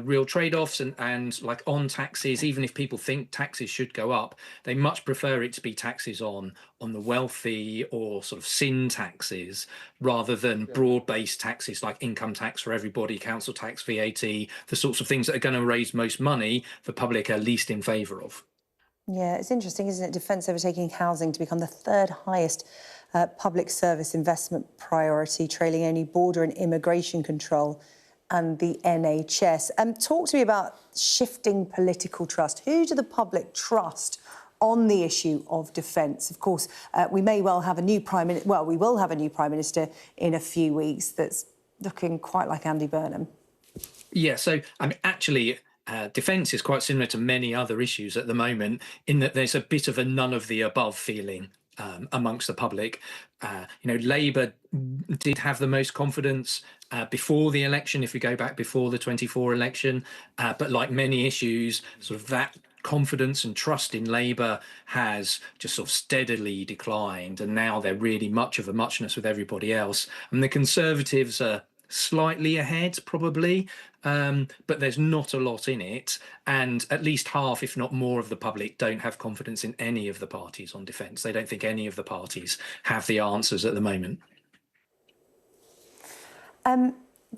real trade-offs and like on taxes, even if people think taxes should go up, they much prefer it to be taxes on the wealthy or sort of sin taxes rather than broad-based taxes like income tax for everybody, council tax, VAT, the sorts of things that are going to raise most money the public are least in favour of. Yeah, it's interesting, isn't it? Defence overtaking housing to become the third highest public service investment priority, trailing only border and immigration control and the NHS. Talk to me about shifting political trust. Who do the public trust on the issue of defence? Of course, we may well have a new Prime Minister. Well, we will have a new Prime Minister in a few weeks that's looking quite like Andy Burnham. Yeah, so I mean, actually, defence is quite similar to many other issues at the moment in that there's a bit of a none of the above feeling amongst the public. Labour did have the most confidence before the election, if we go back before the 24 election, but like many issues, sort of that confidence and trust in Labour has just sort of steadily declined, and now they're really much of a muchness with everybody else. And the Conservatives are slightly ahead, probably, but there's not a lot in it, and at least half, if not more, of the public don't have confidence in any of the parties on defence. They don't think any of the parties have the answers at the moment.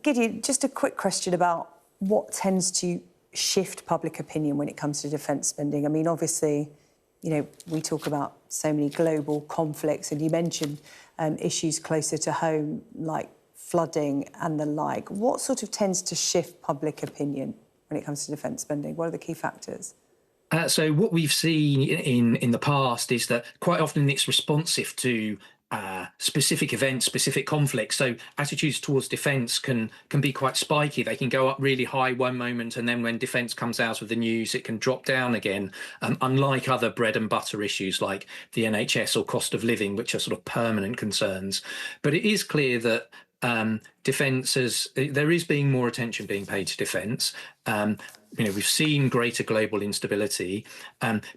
Gideon, just a quick question about what tends to shift public opinion when it comes to defence spending. I mean, obviously, we talk about so many global conflicts, and you mentioned issues closer to home, like flooding and the like. What sort of tends to shift public opinion when it comes to defence spending? What are the key factors? So what we've seen in the past is that quite often it's responsive to specific events, specific conflicts. So attitudes towards defence can be quite spiky. They can go up really high one moment, and then when defence comes out of the news, it can drop down again, unlike other bread and butter issues like the NHS or cost of living, which are sort of permanent concerns. But it is clear that defence there is being more attention being paid to defence. We've seen greater global instability.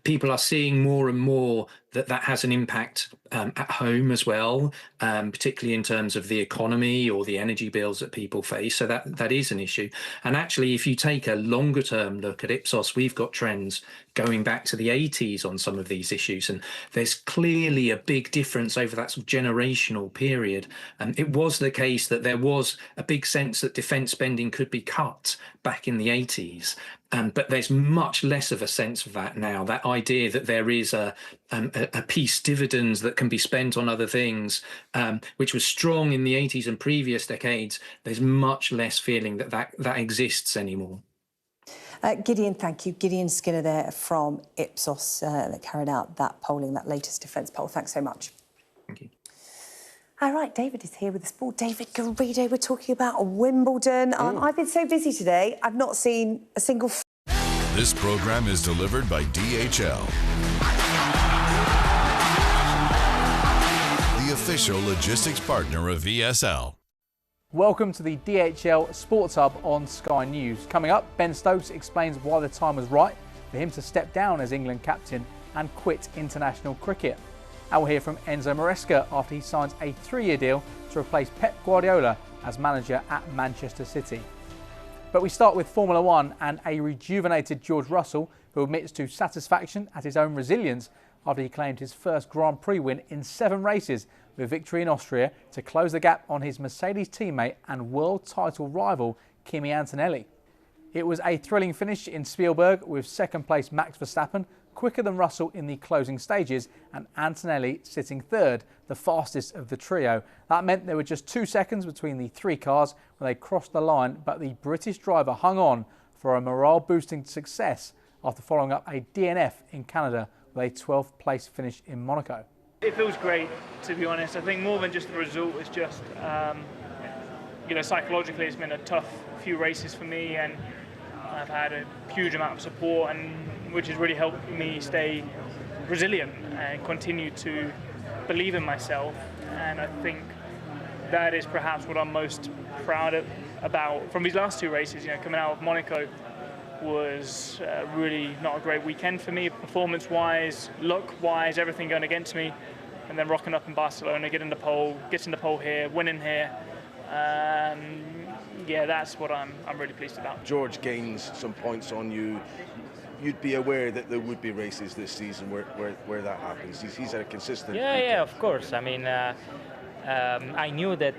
People are seeing more and more that has an impact at home as well, particularly in terms of the economy or the energy bills that people face. So that is an issue. And actually, if you take a longer term look at Ipsos, we've got trends going back to the 80s on some of these issues. And there's clearly a big difference over that sort of generational period. It was the case that there was a big sense that defence spending could be cut back in the 80s. But there's much less of a sense of that now. That idea that there is a peace dividends that can be spent on other things, which was strong in the 80s and previous decades, there's much less feeling that exists anymore. Gideon, thank you. Gideon Skinner there from Ipsos that carried out that polling, that latest defence poll. Thanks so much. Thank you. All right, David is here with the sport. David Garrido, we're talking about Wimbledon. I've been so busy today, I've not seen a single... This programme is delivered by DHL, the official logistics partner of ESL. Welcome to the DHL Sports Hub on Sky News. Coming up, Ben Stokes explains why the time was right for him to step down as England captain and quit international cricket. And we'll hear from Enzo Maresca after he signs a 3-year deal to replace Pep Guardiola as manager at Manchester City. But we start with Formula 1 and a rejuvenated George Russell, who admits to satisfaction at his own resilience after he claimed his first Grand Prix win in 7 races, with victory in Austria to close the gap on his Mercedes teammate and world title rival Kimi Antonelli. It was a thrilling finish in Spielberg, with second place Max Verstappen quicker than Russell in the closing stages and Antonelli sitting third, the fastest of the trio. That meant there were just 2 seconds between the 3 cars when they crossed the line, but the British driver hung on for a morale-boosting success after following up a DNF in Canada with a 12th place finish in Monaco. It feels great, to be honest. I think more than just the result, it's just, psychologically it's been a tough few races for me, and I've had a huge amount of support, and which has really helped me stay resilient and continue to believe in myself. And I think that is perhaps what I'm most proud about from these last 2 races. Coming out of Monaco was really not a great weekend for me, performance-wise, luck-wise, everything going against me. And then rocking up in Barcelona, getting the pole here, winning here. yeah, that's what I'm really pleased about. George gains some points on you. You'd be aware that there would be races this season where that happens. He's had a consistent. Yeah, of course. I mean, I knew that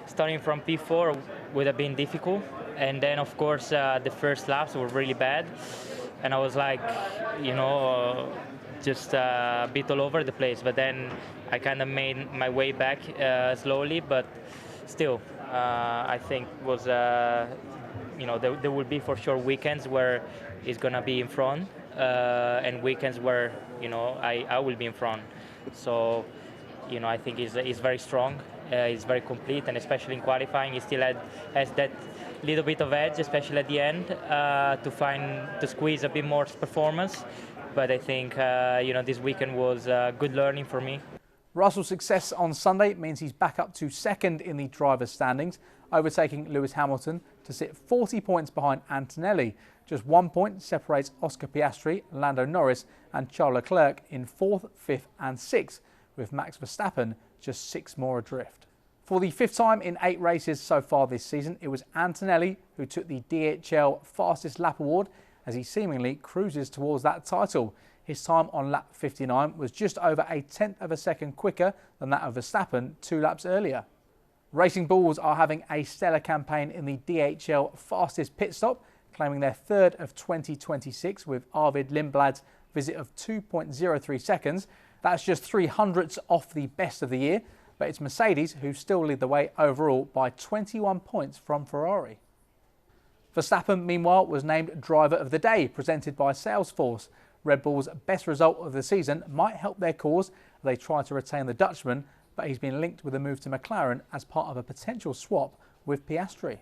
starting from P4 would have been difficult, and then of course the first laps were really bad, and I was like, just a bit all over the place. But then I kind of made my way back slowly, but still, I think was there will be for sure weekends where he's gonna be in front, and weekends where I will be in front. So I think he's very strong. He's very complete, and especially in qualifying, he still has that little bit of edge, especially at the end, to squeeze a bit more performance. But I think this weekend was good learning for me. Russell's success on Sunday means he's back up to second in the drivers' standings, overtaking Lewis Hamilton to sit 40 points behind Antonelli. Just 1 point separates Oscar Piastri, Lando Norris and Charles Leclerc in 4th, 5th and 6th, with Max Verstappen just 6 more adrift. For the 5th time in 8 races so far this season, it was Antonelli who took the DHL fastest lap award as he seemingly cruises towards that title. His time on lap 59 was just over a 1/10 of a second quicker than that of Verstappen 2 laps earlier. Racing Bulls are having a stellar campaign in the DHL fastest pit stop, claiming their 3rd of 2026 with Arvid Lindblad's visit of 2.03 seconds. That's just 300ths off the best of the year, but it's Mercedes who still lead the way overall by 21 points from Ferrari. Verstappen, meanwhile, was named Driver of the Day, presented by Salesforce. Red Bull's best result of the season might help their cause as they try to retain the Dutchman, but he's been linked with a move to McLaren as part of a potential swap with Piastri.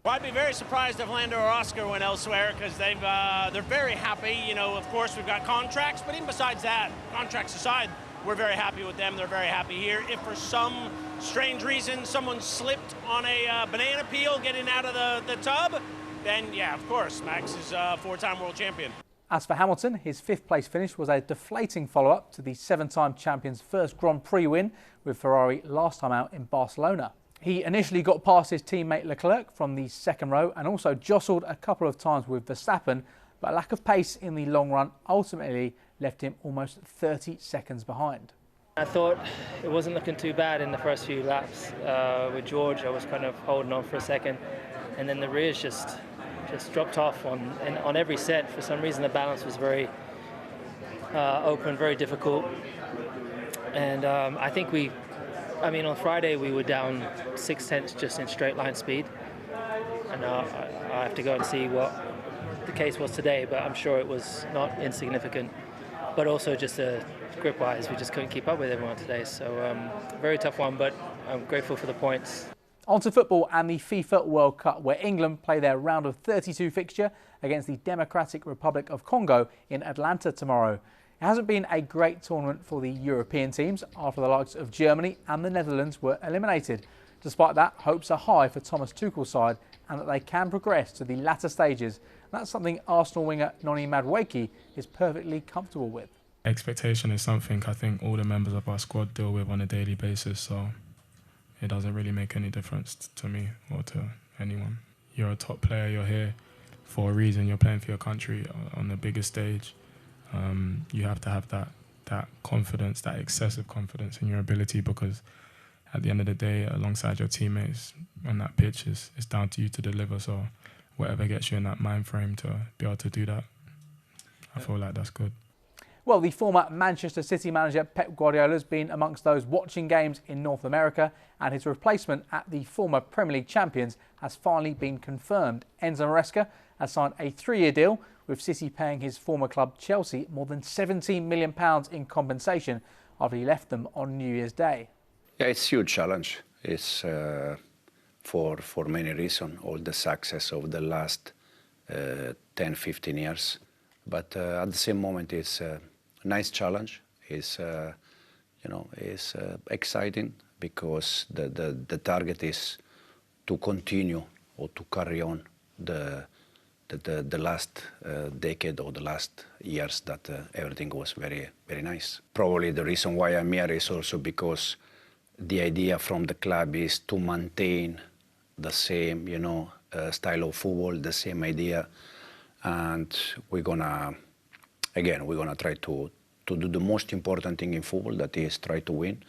Well, I'd be very surprised if Lando or Oscar went elsewhere because they're very happy. Of course, we've got contracts, but even besides that, contracts aside, we're very happy with them. They're very happy here. If for some strange reason someone slipped on a banana peel getting out of the tub, then yeah, of course, Max is a 4-time world champion. As for Hamilton, his 5th place finish was a deflating follow-up to the 7-time champion's first Grand Prix win with Ferrari last time out in Barcelona. He initially got past his teammate Leclerc from the 2nd row and also jostled a couple of times with Verstappen, but a lack of pace in the long run ultimately left him almost 30 seconds behind. I thought it wasn't looking too bad in the first few laps. With George, I was kind of holding on for a second, and then the rears just dropped off on every set. For some reason, the balance was very open, very difficult. And I think on Friday we were down 0.6 just in straight line speed. And I have to go and see what the case was today, but I'm sure it was not insignificant. But also just grip-wise, we just couldn't keep up with everyone today. So very tough one, but I'm grateful for the points. On to football and the FIFA World Cup, where England play their round of 32 fixture against the Democratic Republic of Congo in Atlanta tomorrow. It hasn't been a great tournament for the European teams after the likes of Germany and the Netherlands were eliminated. Despite that, hopes are high for Thomas Tuchel's side and that they can progress to the latter stages. That's something Arsenal winger Noni Madueke is perfectly comfortable with. Expectation is something I think all the members of our squad deal with on a daily basis, so it doesn't really make any difference to me or to anyone. You're a top player, you're here for a reason, you're playing for your country on the biggest stage. You have to have that confidence, that excessive confidence in your ability, because at the end of the day, alongside your teammates on that pitch, it's down to you to deliver. So whatever gets you in that mind frame to be able to do that, I feel like that's good. Well, the former Manchester City manager Pep Guardiola has been amongst those watching games in North America, and his replacement at the former Premier League champions has finally been confirmed. Enzo Maresca has signed a 3-year deal, with City paying his former club Chelsea more than £17 million in compensation after he left them on New Year's Day. Yeah, it's a huge challenge. It's for many reasons, all the success of the last 10-15 years. But at the same moment, it's a nice challenge. It's it's exciting because the target is to continue or to carry on the last decade or the last years that everything was very, very nice. Probably the reason why I'm here is also because the idea from the club is to maintain the same, style of football, the same idea, and we're gonna try to do the most important thing in football, that is try to win.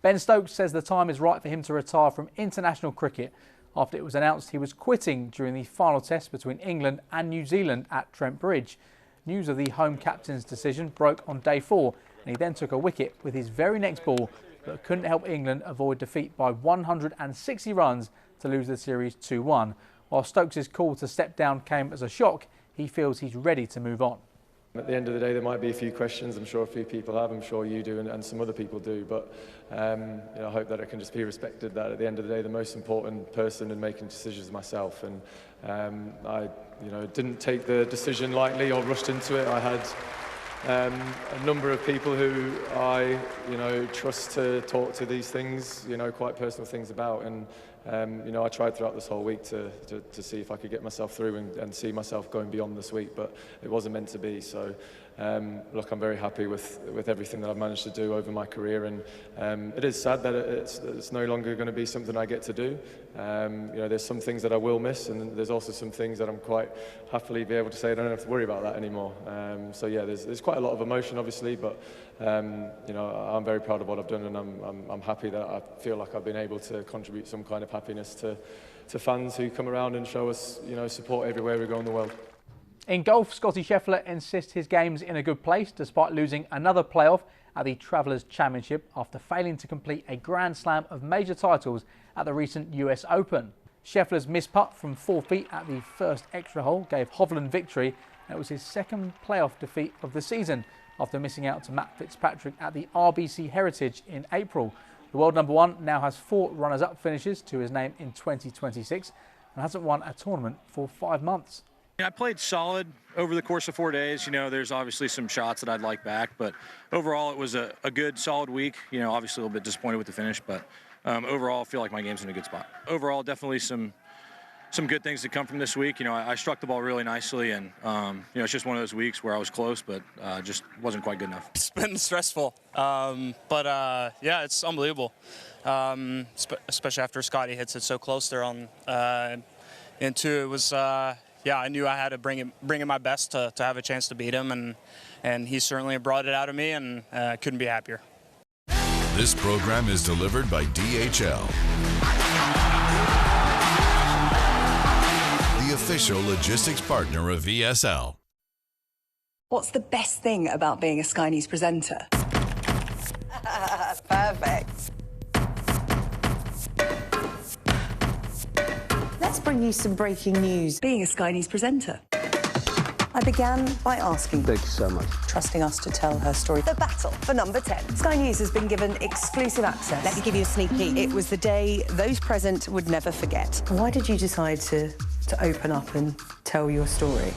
Ben Stokes says the time is right for him to retire from international cricket after it was announced he was quitting during the final test between England and New Zealand at Trent Bridge. News of the home captain's decision broke on day 4, and he then took a wicket with his very next ball, but couldn't help England avoid defeat by 160 runs to lose the series 2-1. While Stokes' call to step down came as a shock, he feels he's ready to move on. At the end of the day, there might be a few questions. I'm sure a few people have. I'm sure you do, and some other people do. But I hope that it can just be respected that at the end of the day, the most important person in making decisions is myself. And I, didn't take the decision lightly or rushed into it. I had a number of people who I, trust to talk to these things, quite personal things about. And I tried throughout this whole week to see if I could get myself through and see myself going beyond this week, but it wasn't meant to be. So, look, I'm very happy with everything that I've managed to do over my career, and it is sad that it's no longer going to be something I get to do. There's some things that I will miss, and there's also some things that I'm quite happily be able to say I don't have to worry about that anymore. So yeah, there's quite a lot of emotion, obviously, but I'm very proud of what I've done, and I'm happy that I feel like I've been able to contribute some kind of happiness to fans who come around and show us support everywhere we go in the world. In golf, Scotty Scheffler insists his game's in a good place despite losing another playoff at the Travellers Championship after failing to complete a Grand Slam of major titles at the recent US Open. Scheffler's missed putt from 4 feet at the first extra hole gave Hovland victory, and it was his second playoff defeat of the season after missing out to Matt Fitzpatrick at the RBC Heritage in April. The world number 1 now has 4 runners-up finishes to his name in 2026 and hasn't won a tournament for 5 months. I played solid over the course of 4 days. There's obviously some shots that I'd like back, but overall it was a good, solid week. Obviously a little bit disappointed with the finish, but overall I feel like my game's in a good spot. Overall, definitely some good things to come from this week. I struck the ball really nicely, and it's just one of those weeks where I was close, but just wasn't quite good enough. It's been stressful, but yeah, it's unbelievable, especially after Scotty hits it so close there on into it was. Yeah, I knew I had to bring in my best to have a chance to beat him, and he certainly brought it out of me, and couldn't be happier. This program is delivered by DHL, the official logistics partner of VSL. What's the best thing about being a Sky News presenter? Perfect. Let's bring you some breaking news. Being a Sky News presenter. I began by asking, thank you so much, trusting us to tell her story. The battle for number 10. Sky News has been given exclusive access. Let me give you a sneak peek. It was the day those present would never forget. Why did you decide to open up and tell your story?